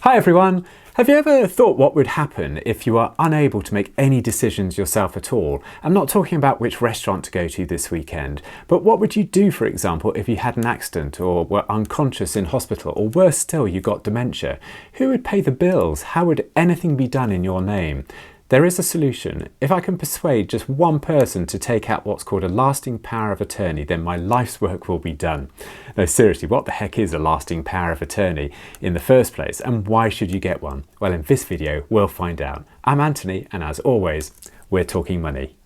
Hi everyone! Have you ever thought what would happen if you were unable to make any decisions yourself at all? I'm not talking about which restaurant to go to this weekend, but what would you do, for example, if you had an accident or were unconscious in hospital, or worse still, you got dementia? Who would pay the bills? How would anything be done in your name? There is a solution. If I can persuade just one person to take out what's called a lasting power of attorney, then my life's work will be done. No, seriously, what the heck is a lasting power of attorney in the first place, and why should you get one? Well, in this video, we'll find out. I'm Anthony, and as always, we're talking money.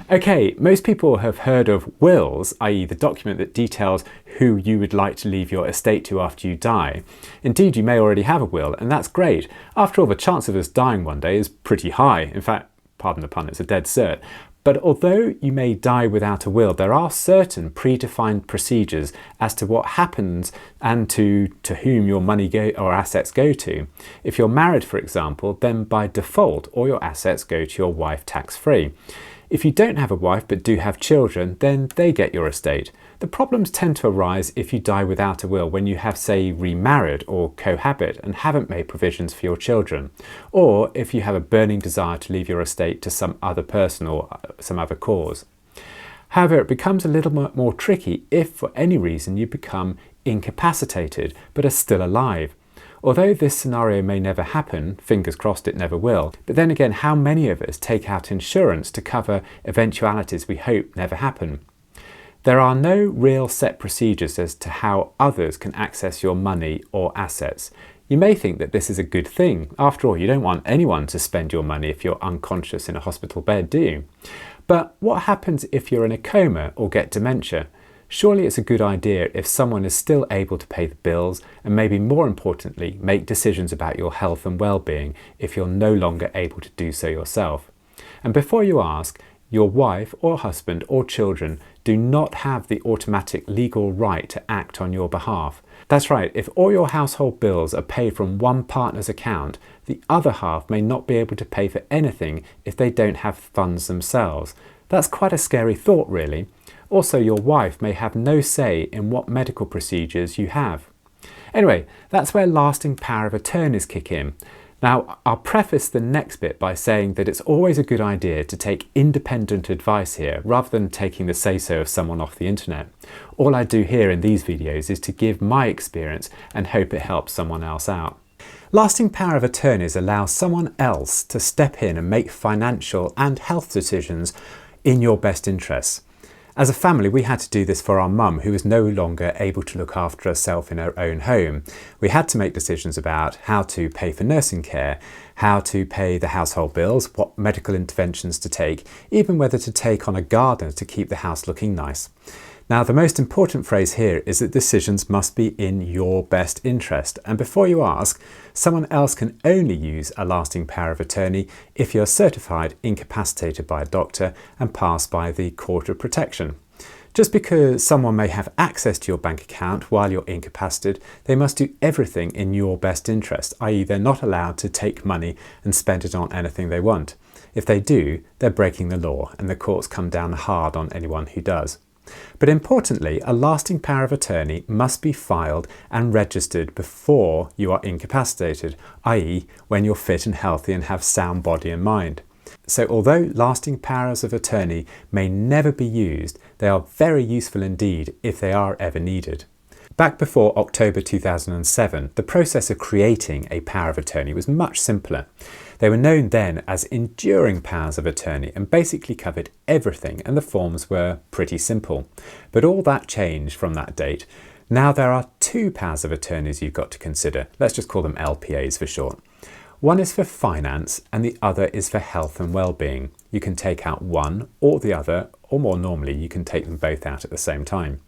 Okay, most people have heard of wills, i.e. the document that details who you would like to leave your estate to after you die. Indeed, you may already have a will, and that's great. After all, the chance of us dying one day is pretty high. In fact, pardon the pun, it's a dead cert. But although you may die without a will, there are certain predefined procedures as to what happens and to whom your money or assets go to. If you're married, for example, then by default, all your assets go to your wife tax-free. If you don't have a wife but do have children, then they get your estate. The problems tend to arise if you die without a will when you have, say, remarried or cohabit and haven't made provisions for your children, or if you have a burning desire to leave your estate to some other person or some other cause. However, it becomes a little more tricky if for any reason you become incapacitated but are still alive. Although this scenario may never happen, fingers crossed it never will, but then again, how many of us take out insurance to cover eventualities we hope never happen? There are no real set procedures as to how others can access your money or assets. You may think that this is a good thing. After all, you don't want anyone to spend your money if you're unconscious in a hospital bed, do you? But what happens if you're in a coma or get dementia? Surely it's a good idea if someone is still able to pay the bills and, maybe more importantly, make decisions about your health and well-being if you're no longer able to do so yourself. And before you ask, your wife or husband or children do not have the automatic legal right to act on your behalf. That's right, if all your household bills are paid from one partner's account, the other half may not be able to pay for anything if they don't have funds themselves. That's quite a scary thought, really. Also, your wife may have no say in what medical procedures you have. Anyway, that's where lasting power of attorneys kick in. Now, I'll preface the next bit by saying that it's always a good idea to take independent advice here rather than taking the say-so of someone off the internet. All I do here in these videos is to give my experience and hope it helps someone else out. Lasting power of attorneys allows someone else to step in and make financial and health decisions in your best interests. As a family, we had to do this for our mum, who was no longer able to look after herself in her own home. We had to make decisions about how to pay for nursing care, how to pay the household bills, what medical interventions to take, even whether to take on a gardener to keep the house looking nice. Now, the most important phrase here is that decisions must be in your best interest. And before you ask, someone else can only use a lasting power of attorney if you're certified incapacitated by a doctor and passed by the Court of Protection. Just because someone may have access to your bank account while you're incapacitated, they must do everything in your best interest, i.e. they're not allowed to take money and spend it on anything they want. If they do, they're breaking the law, and the courts come down hard on anyone who does. But importantly, a lasting power of attorney must be filed and registered before you are incapacitated, i.e. when you're fit and healthy and have sound body and mind. So although lasting powers of attorney may never be used, they are very useful indeed if they are ever needed. Back before October 2007, the process of creating a power of attorney was much simpler. They were known then as enduring powers of attorney and basically covered everything, and the forms were pretty simple. But all that changed from that date. Now there are two powers of attorneys you've got to consider. Let's just call them LPAs for short. One is for finance and the other is for health and well-being. You can take out one or the other, or more normally you can take them both out at the same time.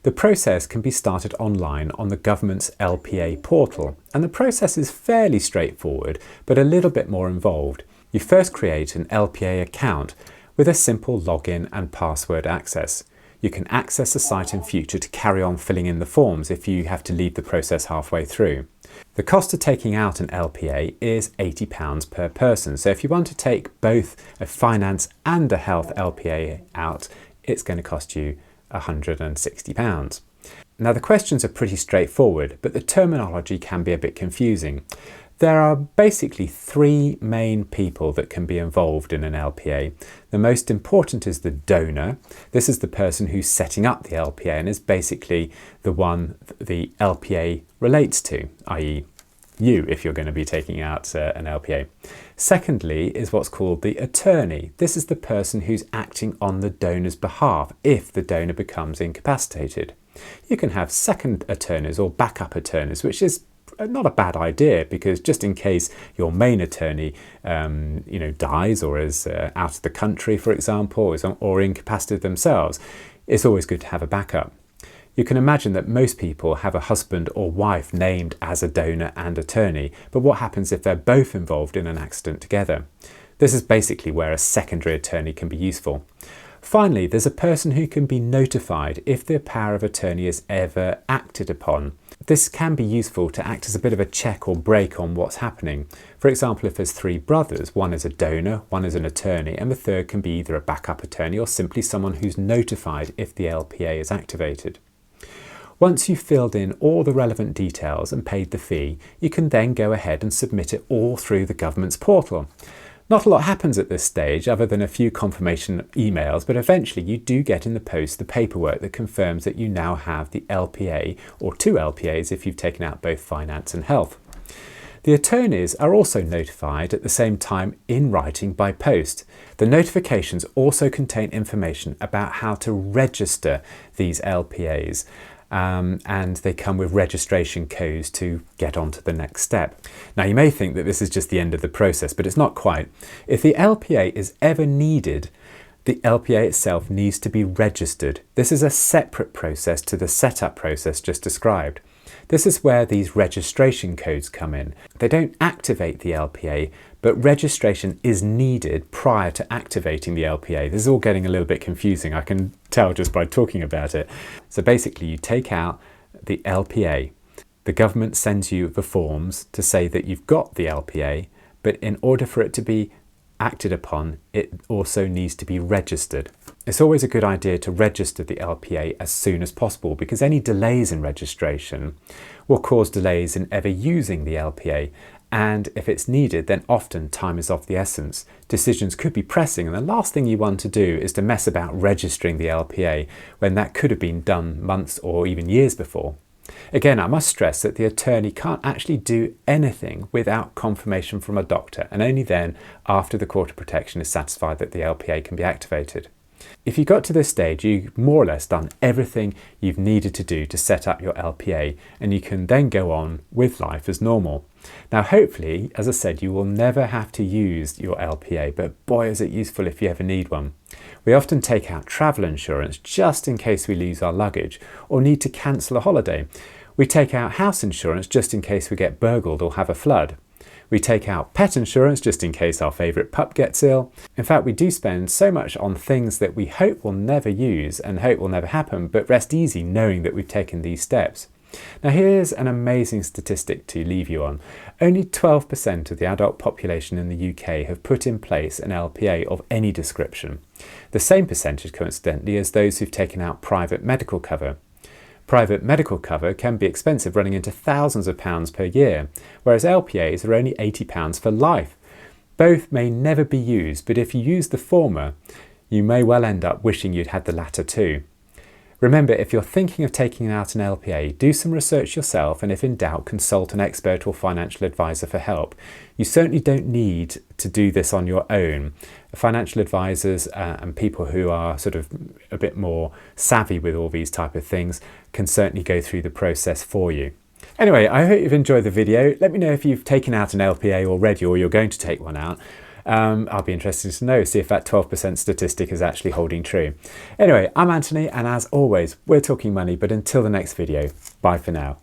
The process can be started online on the government's LPA portal, and the process is fairly straightforward but a little bit more involved. You first create an LPA account with a simple login and password access. You can access the site in future to carry on filling in the forms if you have to leave the process halfway through. The cost of taking out an LPA is £80 per person, so if you want to take both a finance and a health LPA out, it's going to cost you £160. Now the questions are pretty straightforward, but the terminology can be a bit confusing. There are basically three main people that can be involved in an LPA. The most important is the donor. This is the person who's setting up the LPA and is basically the one the LPA relates to, i.e. you, if you're going to be taking out an LPA. Secondly is what's called the attorney. This is the person who's acting on the donor's behalf if the donor becomes incapacitated. You can have second attorneys or backup attorneys, which is not a bad idea, because just in case your main attorney dies or is out of the country, for example, or incapacitated themselves, it's always good to have a backup. You can imagine that most people have a husband or wife named as a donor and attorney, but what happens if they're both involved in an accident together? This is basically where a secondary attorney can be useful. Finally, there's a person who can be notified if the power of attorney is ever acted upon. This can be useful to act as a bit of a check or brake on what's happening. For example, if there's three brothers, one is a donor, one is an attorney, and the third can be either a backup attorney or simply someone who's notified if the LPA is activated. Once you've filled in all the relevant details and paid the fee, you can then go ahead and submit it all through the government's portal. Not a lot happens at this stage other than a few confirmation emails, but eventually you do get in the post the paperwork that confirms that you now have the LPA, or two LPAs if you've taken out both finance and health. The attorneys are also notified at the same time in writing by post. The notifications also contain information about how to register these LPAs. And they come with registration codes to get on to the next step. Now you may think that this is just the end of the process, but it's not quite. If the LPA is ever needed, the LPA itself needs to be registered. This is a separate process to the setup process just described. This is where these registration codes come in. They don't activate the LPA, but registration is needed prior to activating the LPA. This is all getting a little bit confusing, I can tell just by talking about it. So basically you take out the LPA. The government sends you the forms to say that you've got the LPA, but in order for it to be acted upon, it also needs to be registered. It's always a good idea to register the LPA as soon as possible, because any delays in registration will cause delays in ever using the LPA, and if it's needed, then often time is of the essence. Decisions could be pressing, and the last thing you want to do is to mess about registering the LPA when that could have been done months or even years before. Again, I must stress that the attorney can't actually do anything without confirmation from a doctor, and only then after the Court of Protection is satisfied that the LPA can be activated. If you got to this stage, you've more or less done everything you've needed to do to set up your LPA, and you can then go on with life as normal. Now hopefully, as I said, you will never have to use your LPA, but boy is it useful if you ever need one. We often take out travel insurance just in case we lose our luggage or need to cancel a holiday. We take out house insurance just in case we get burgled or have a flood. We take out pet insurance just in case our favourite pup gets ill. In fact, we do spend so much on things that we hope will never use and hope will never happen, but rest easy knowing that we've taken these steps. Now here's an amazing statistic to leave you on. Only 12% of the adult population in the UK have put in place an LPA of any description. The same percentage, coincidentally, as those who've taken out private medical cover. Private medical cover can be expensive, running into thousands of pounds per year, whereas LPAs are only £80 for life. Both may never be used, but if you use the former, you may well end up wishing you'd had the latter too. Remember, if you're thinking of taking out an LPA, do some research yourself, and if in doubt, consult an expert or financial advisor for help. You certainly don't need to do this on your own. Financial advisors and people who are sort of a bit more savvy with all these type of things can certainly go through the process for you. Anyway, I hope you've enjoyed the video. Let me know if you've taken out an LPA already or you're going to take one out. I'll be interested to know, see if that 12% statistic is actually holding true. Anyway, I'm Anthony, and as always, we're talking money, but until the next video, bye for now.